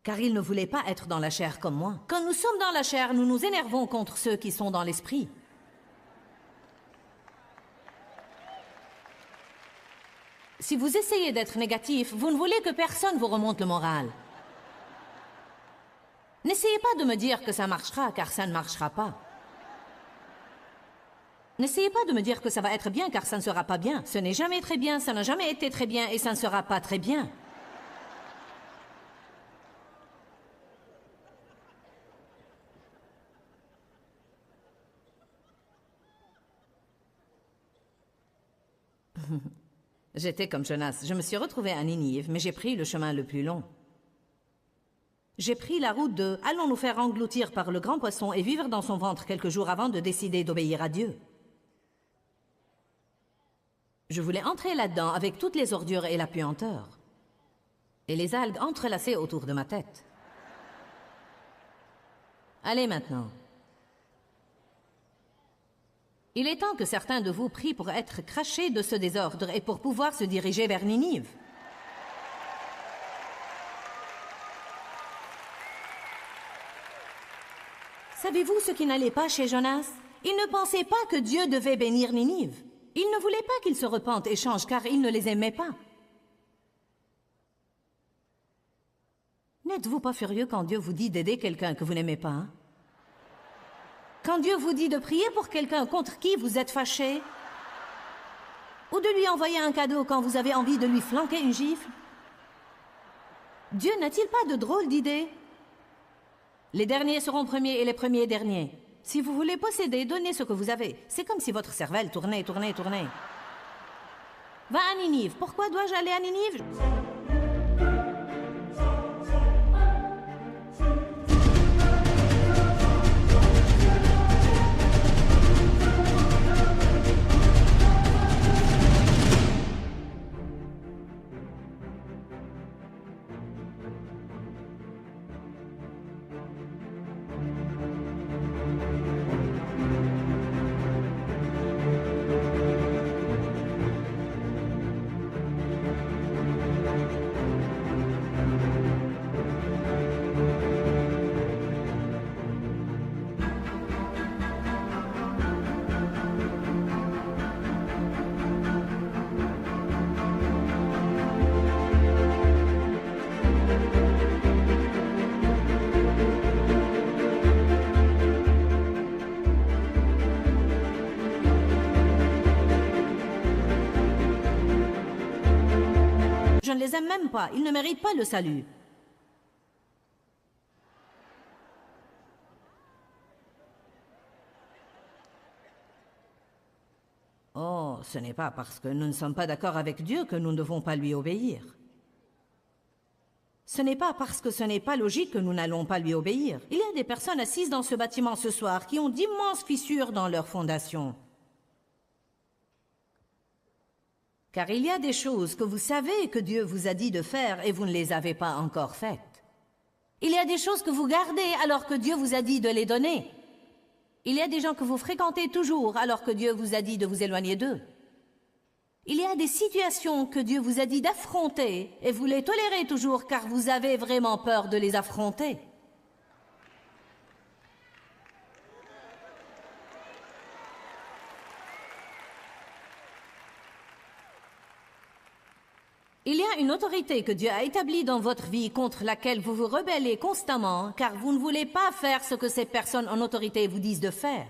car il ne voulait pas être dans la chair comme moi. Quand nous sommes dans la chair, nous nous énervons contre ceux qui sont dans l'esprit. Si vous essayez d'être négatif, vous ne voulez que personne vous remonte le moral. N'essayez pas de me dire que ça marchera, car ça ne marchera pas. N'essayez pas de me dire que ça va être bien, car ça ne sera pas bien. Ce n'est jamais très bien, ça n'a jamais été très bien, et ça ne sera pas très bien. J'étais comme Jonas. Je me suis retrouvée à Ninive, mais j'ai pris le chemin le plus long. J'ai pris la route de « Allons nous faire engloutir par le grand poisson et vivre dans son ventre quelques jours avant de décider d'obéir à Dieu. » Je voulais entrer là-dedans avec toutes les ordures et la puanteur. Et les algues entrelacées autour de ma tête. Allez maintenant. Il est temps que certains de vous prient pour être crachés de ce désordre et pour pouvoir se diriger vers Ninive. Savez-vous ce qui n'allait pas chez Jonas? Il ne pensait pas que Dieu devait bénir Ninive. Il ne voulait pas qu'ils se repentent et changent car il ne les aimait pas. N'êtes-vous pas furieux quand Dieu vous dit d'aider quelqu'un que vous n'aimez pas, hein? Quand Dieu vous dit de prier pour quelqu'un contre qui vous êtes fâché? Ou de lui envoyer un cadeau quand vous avez envie de lui flanquer une gifle? Dieu n'a-t-il pas de drôles d'idées? Les derniers seront premiers et les premiers derniers. Si vous voulez posséder, donnez ce que vous avez. C'est comme si votre cervelle tournait. Va à Ninive. Pourquoi dois-je aller à Ninive? Je ne les aime même pas. Ils ne méritent pas le salut. Oh. Oh, ce n'est pas parce que nous ne sommes pas d'accord avec Dieu que nous ne devons pas lui obéir. Ce n'est pas parce que ce n'est pas logique que nous n'allons pas lui obéir. Il y a des personnes assises dans ce bâtiment ce soir qui ont d'immenses fissures dans leur fondation. Car il y a des choses que vous savez que Dieu vous a dit de faire et vous ne les avez pas encore faites. Il y a des choses que vous gardez alors que Dieu vous a dit de les donner. Il y a des gens que vous fréquentez toujours alors que Dieu vous a dit de vous éloigner d'eux. Il y a des situations que Dieu vous a dit d'affronter et vous les tolérez toujours car vous avez vraiment peur de les affronter. Il y a une autorité que Dieu a établie dans votre vie contre laquelle vous vous rebellez constamment car vous ne voulez pas faire ce que ces personnes en autorité vous disent de faire.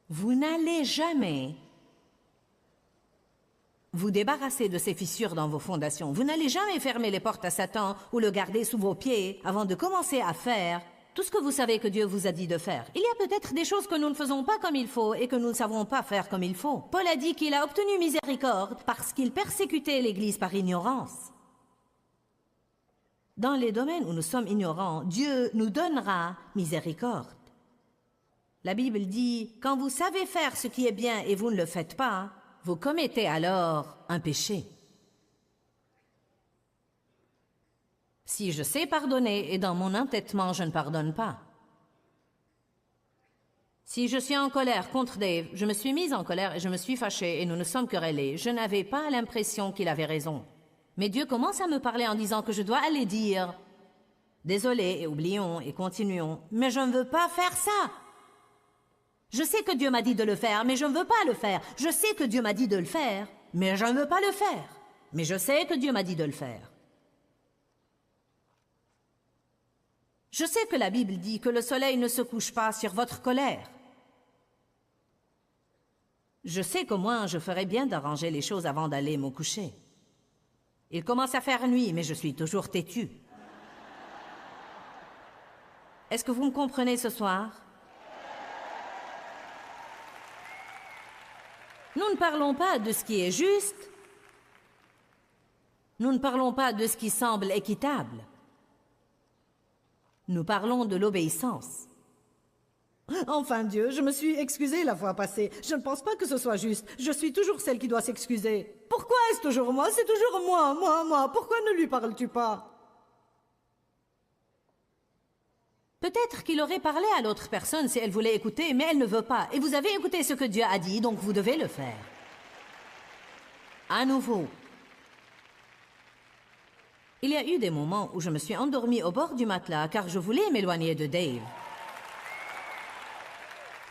Vous n'allez jamais vous débarrasser de ces fissures dans vos fondations. Vous n'allez jamais fermer les portes à Satan ou le garder sous vos pieds avant de commencer à faire tout ce que vous savez que Dieu vous a dit de faire. Il y a peut-être des choses que nous ne faisons pas comme il faut et que nous ne savons pas faire comme il faut. Paul a dit qu'il a obtenu miséricorde parce qu'il persécutait l'Église par ignorance. Dans les domaines où nous sommes ignorants, Dieu nous donnera miséricorde. La Bible dit, quand vous savez faire ce qui est bien et vous ne le faites pas, vous commettez alors un péché. Si je sais pardonner et dans mon entêtement je ne pardonne pas. Si je suis en colère contre Dave, je me suis mise en colère et je me suis fâchée et nous nous sommes querellés, je n'avais pas l'impression qu'il avait raison. Mais Dieu commence à me parler en disant que je dois aller dire « Désolé et oublions et continuons, mais je ne veux pas faire ça !» Je sais que Dieu m'a dit de le faire, mais je ne veux pas le faire. Je sais que Dieu m'a dit de le faire, mais je ne veux pas le faire. Mais je sais que Dieu m'a dit de le faire. Je sais que la Bible dit que le soleil ne se couche pas sur votre colère. Je sais qu'au moins je ferais bien d'arranger les choses avant d'aller me coucher. Il commence à faire nuit, mais je suis toujours têtue. Est-ce que vous me comprenez ce soir? Nous ne parlons pas de ce qui est juste. Nous ne parlons pas de ce qui semble équitable. Nous parlons de l'obéissance. Enfin Dieu, je me suis excusée la fois passée. Je ne pense pas que ce soit juste. Je suis toujours celle qui doit s'excuser. Pourquoi est-ce toujours moi? C'est toujours moi. Pourquoi ne lui parles-tu pas? Peut-être qu'il aurait parlé à l'autre personne si elle voulait écouter, mais elle ne veut pas. Et vous avez écouté ce que Dieu a dit, donc vous devez le faire. À nouveau. Il y a eu des moments où je me suis endormie au bord du matelas car je voulais m'éloigner de Dave.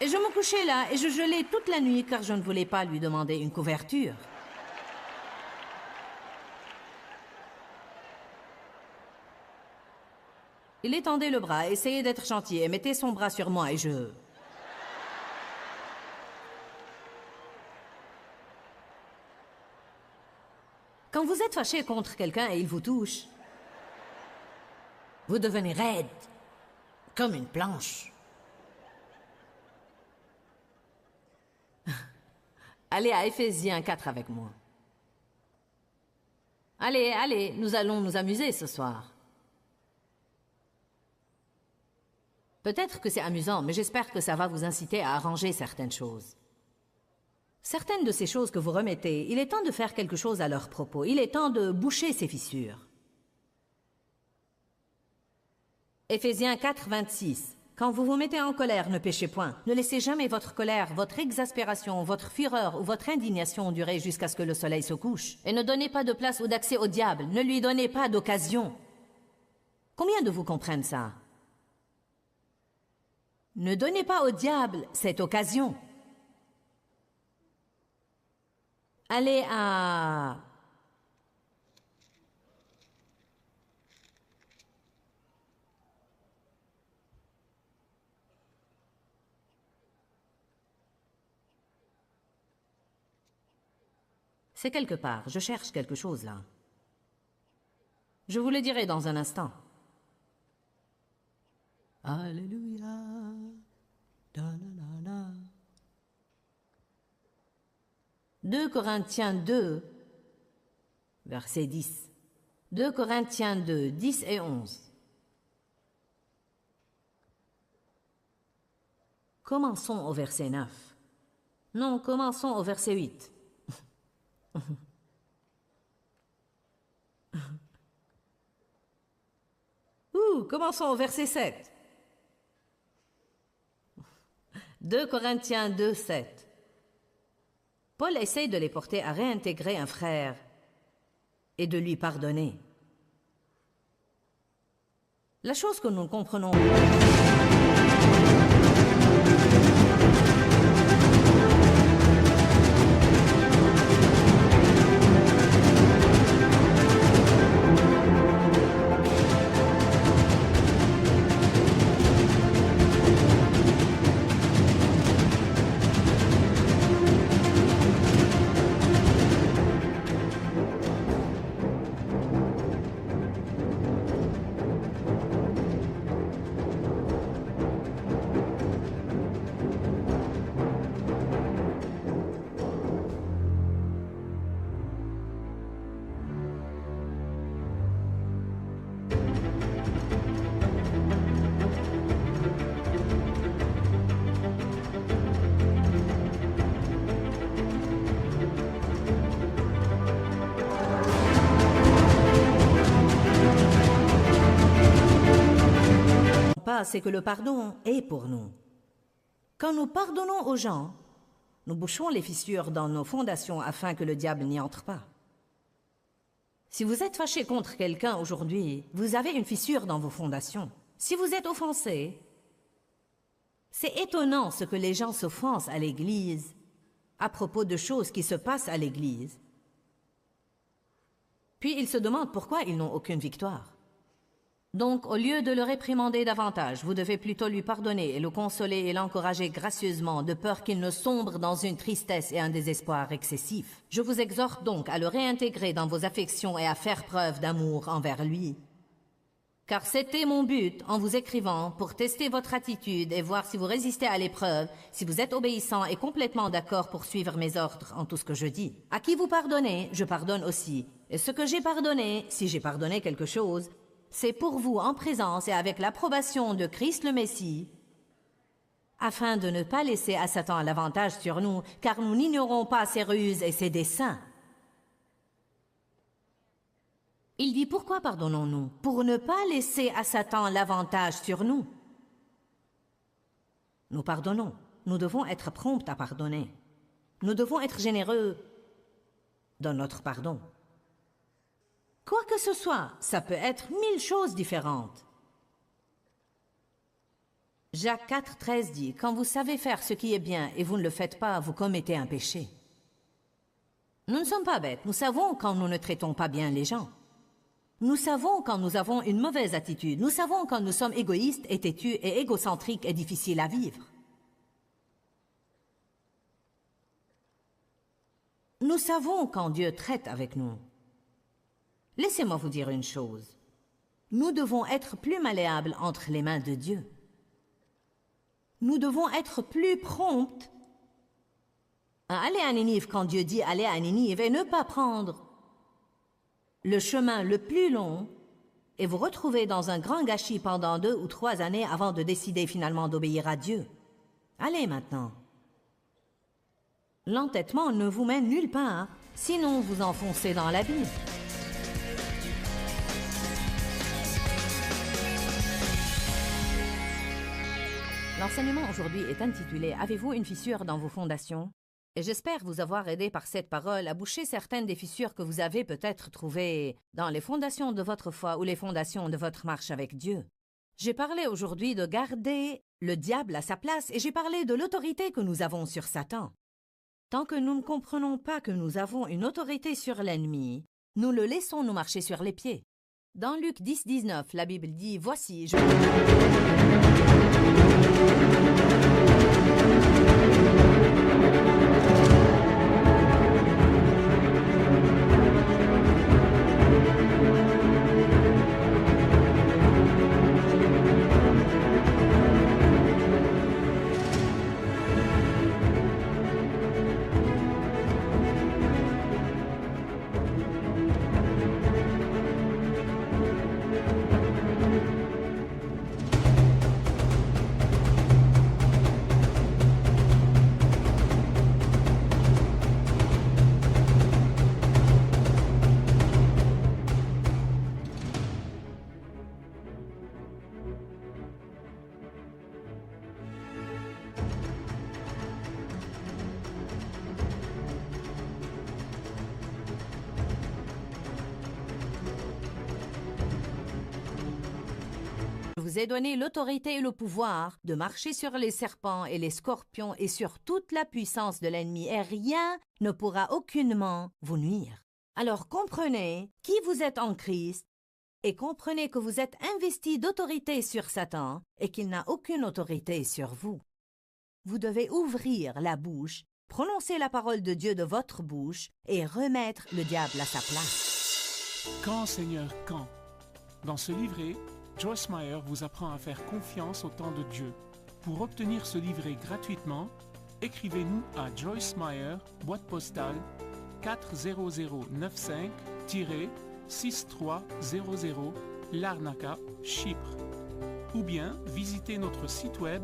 Et je me couchais là et je gelais toute la nuit car je ne voulais pas lui demander une couverture. Il étendait le bras, essayait d'être gentil et mettait son bras sur moi et je... Quand vous êtes fâché contre quelqu'un et il vous touche, vous devenez raide, comme une planche. Allez à Éphésiens 4 avec moi. Allez, nous allons nous amuser ce soir. Peut-être que c'est amusant, mais j'espère que ça va vous inciter à arranger certaines choses. Certaines de ces choses que vous remettez, il est temps de faire quelque chose à leur propos. Il est temps de boucher ces fissures. Éphésiens 4, 26. Quand vous vous mettez en colère, ne péchez point. Ne laissez jamais votre colère, votre exaspération, votre fureur ou votre indignation durer jusqu'à ce que le soleil se couche. Et ne donnez pas de place ou d'accès au diable. Ne lui donnez pas d'occasion. Combien de vous comprennent ça? Ne donnez pas au diable cette occasion. Allez à... C'est quelque part. Je cherche quelque chose là. Je vous le dirai dans un instant. Alléluia. Da-na-na-na. 2 Corinthiens 2, verset 10. 2 Corinthiens 2, 10 et 11. Commençons au verset 9. Non, commençons au verset 8. Commençons au verset 7. 2 Corinthiens 2, 7. Paul essaye de les porter à réintégrer un frère et de lui pardonner. La chose que nous comprenons... c'est que le pardon est pour nous. Quand nous pardonnons aux gens, nous bouchons les fissures dans nos fondations afin que le diable n'y entre pas. Si vous êtes fâché contre quelqu'un aujourd'hui, vous avez une fissure dans vos fondations. Si vous êtes offensé, c'est étonnant ce que les gens s'offensent à l'Église à propos de choses qui se passent à l'Église. Puis ils se demandent pourquoi ils n'ont aucune victoire. Donc, au lieu de le réprimander davantage, vous devez plutôt lui pardonner et le consoler et l'encourager gracieusement, de peur qu'il ne sombre dans une tristesse et un désespoir excessif. Je vous exhorte donc à le réintégrer dans vos affections et à faire preuve d'amour envers lui. Car c'était mon but en vous écrivant pour tester votre attitude et voir si vous résistez à l'épreuve, si vous êtes obéissant et complètement d'accord pour suivre mes ordres en tout ce que je dis. À qui vous pardonnez, je pardonne aussi. Et ce que j'ai pardonné, si j'ai pardonné quelque chose, c'est pour vous en présence et avec l'approbation de Christ le Messie, afin de ne pas laisser à Satan l'avantage sur nous, car nous n'ignorons pas ses ruses et ses desseins. Il dit pourquoi pardonnons-nous? Pour ne pas laisser à Satan l'avantage sur nous. Nous pardonnons. Nous devons être prompts à pardonner. Nous devons être généreux dans notre pardon. Quoi que ce soit, ça peut être 1000 choses différentes. Jacques 4, 13 dit, « Quand vous savez faire ce qui est bien et vous ne le faites pas, vous commettez un péché. » Nous ne sommes pas bêtes, nous savons quand nous ne traitons pas bien les gens. Nous savons quand nous avons une mauvaise attitude, nous savons quand nous sommes égoïstes et têtus et égocentriques et difficiles à vivre. Nous savons quand Dieu traite avec nous. Laissez-moi vous dire une chose. Nous devons être plus malléables entre les mains de Dieu. Nous devons être plus prompts à aller à Ninive quand Dieu dit aller à Ninive et ne pas prendre le chemin le plus long et vous retrouver dans un grand gâchis pendant 2 ou 3 années avant de décider finalement d'obéir à Dieu. Allez maintenant. L'entêtement ne vous mène nulle part, sinon vous enfoncez dans l'abîme. L'enseignement aujourd'hui est intitulé « Avez-vous une fissure dans vos fondations ?» Et j'espère vous avoir aidé par cette parole à boucher certaines des fissures que vous avez peut-être trouvées dans les fondations de votre foi ou les fondations de votre marche avec Dieu. J'ai parlé aujourd'hui de garder le diable à sa place et j'ai parlé de l'autorité que nous avons sur Satan. Tant que nous ne comprenons pas que nous avons une autorité sur l'ennemi, nous le laissons nous marcher sur les pieds. Dans Luc 10, 19, la Bible dit « Voici, je... » vous ai donné l'autorité et le pouvoir de marcher sur les serpents et les scorpions et sur toute la puissance de l'ennemi, et rien ne pourra aucunement vous nuire. Alors comprenez qui vous êtes en Christ et comprenez que vous êtes investi d'autorité sur Satan et qu'il n'a aucune autorité sur vous. Vous devez ouvrir la bouche, prononcer la parole de Dieu de votre bouche et remettre le diable à sa place. Quand, Seigneur, quand? Dans ce livret, Joyce Meyer vous apprend à faire confiance au temps de Dieu. Pour obtenir ce livret gratuitement, écrivez-nous à Joyce Meyer, boîte postale 40095-6300, Larnaca, Chypre. Ou bien visitez notre site web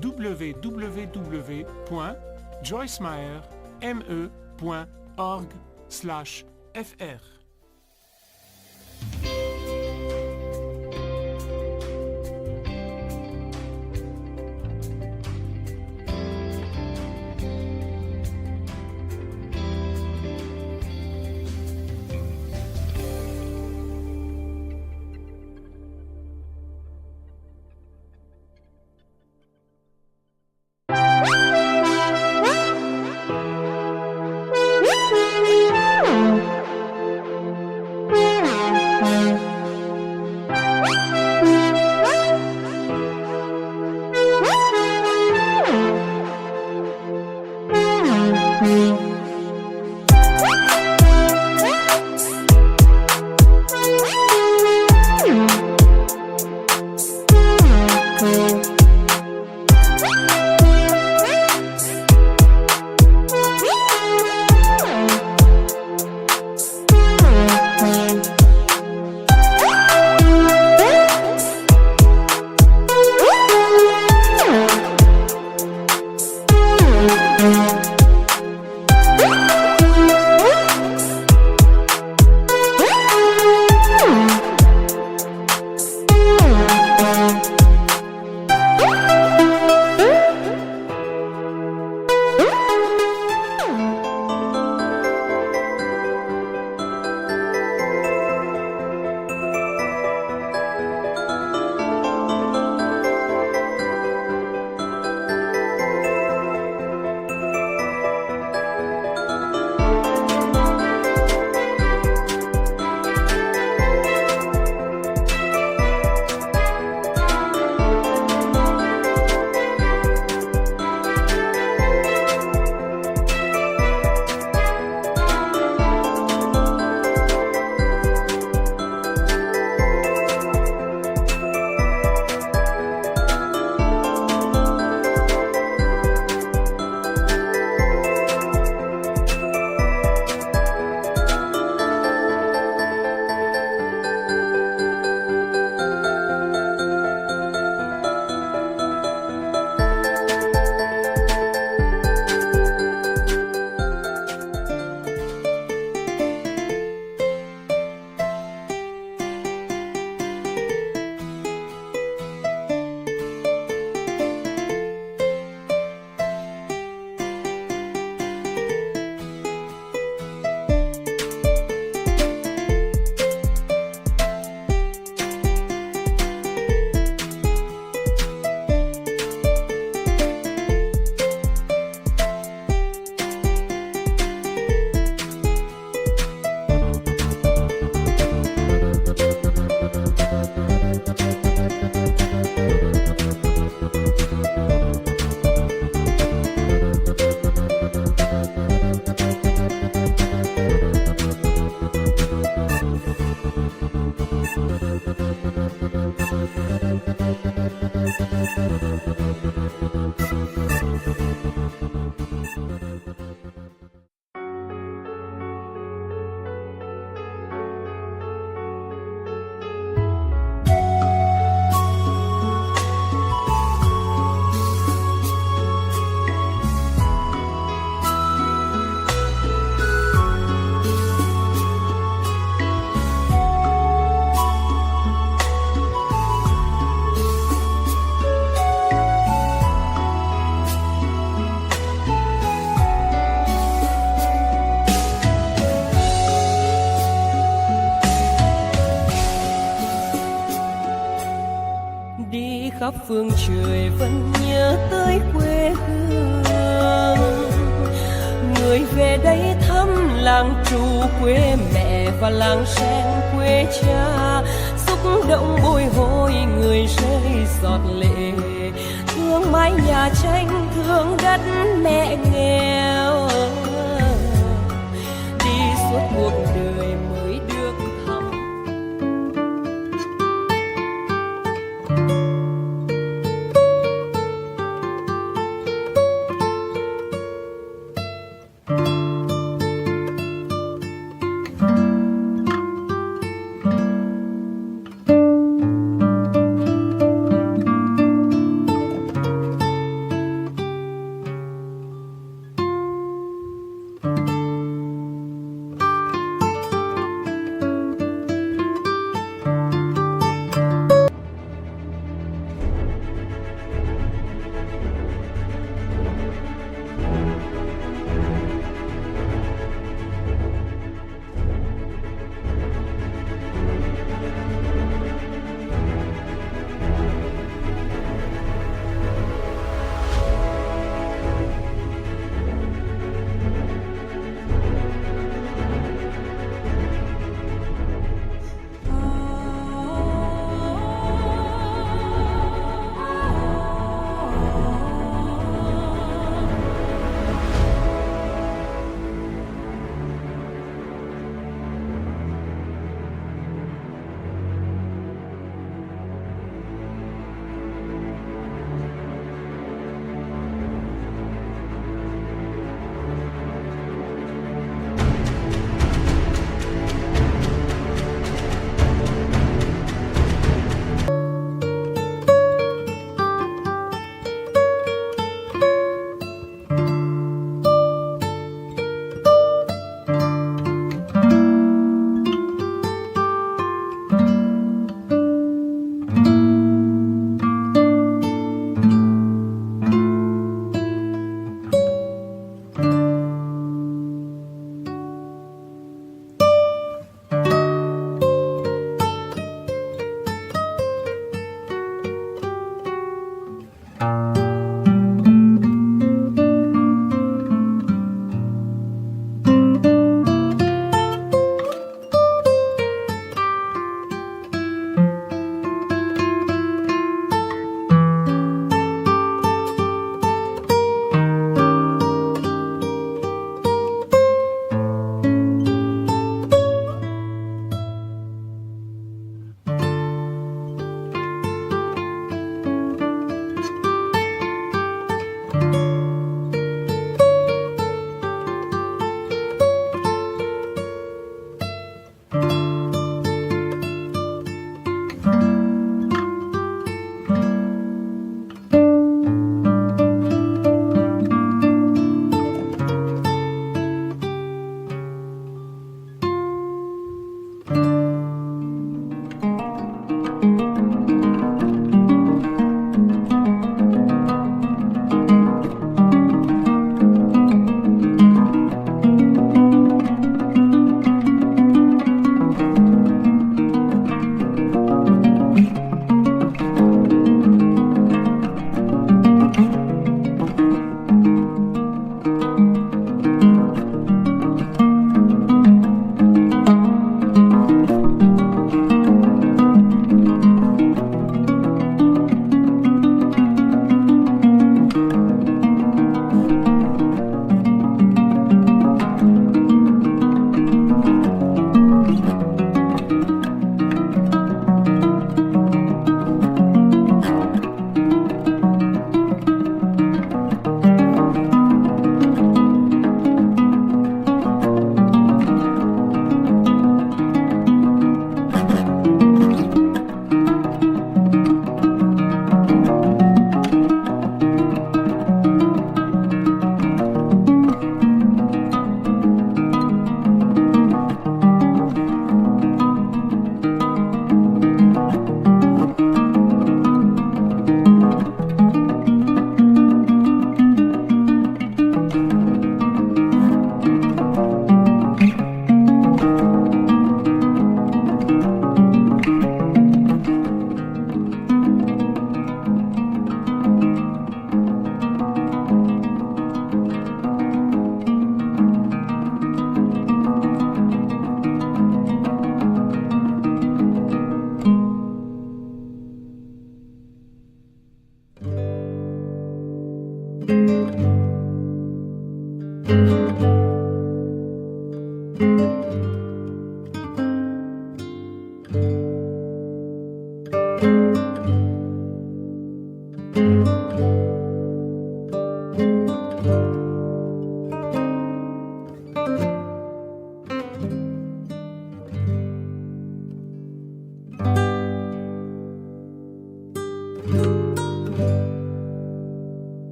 www.joycemeyerme.org/fr. khắp phương trời vẫn nhớ tới quê hương. Người về đây thăm làng Trù quê mẹ và làng Sen quê cha, xúc động bồi hồi người rơi giọt lệ, thương mái nhà tranh thương đất mẹ nghèo, đi suốt cuộc đời mới được thăm.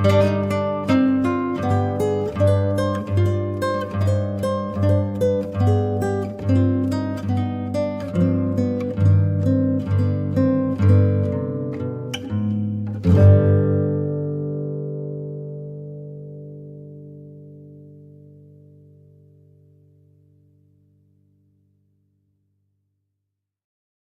Thank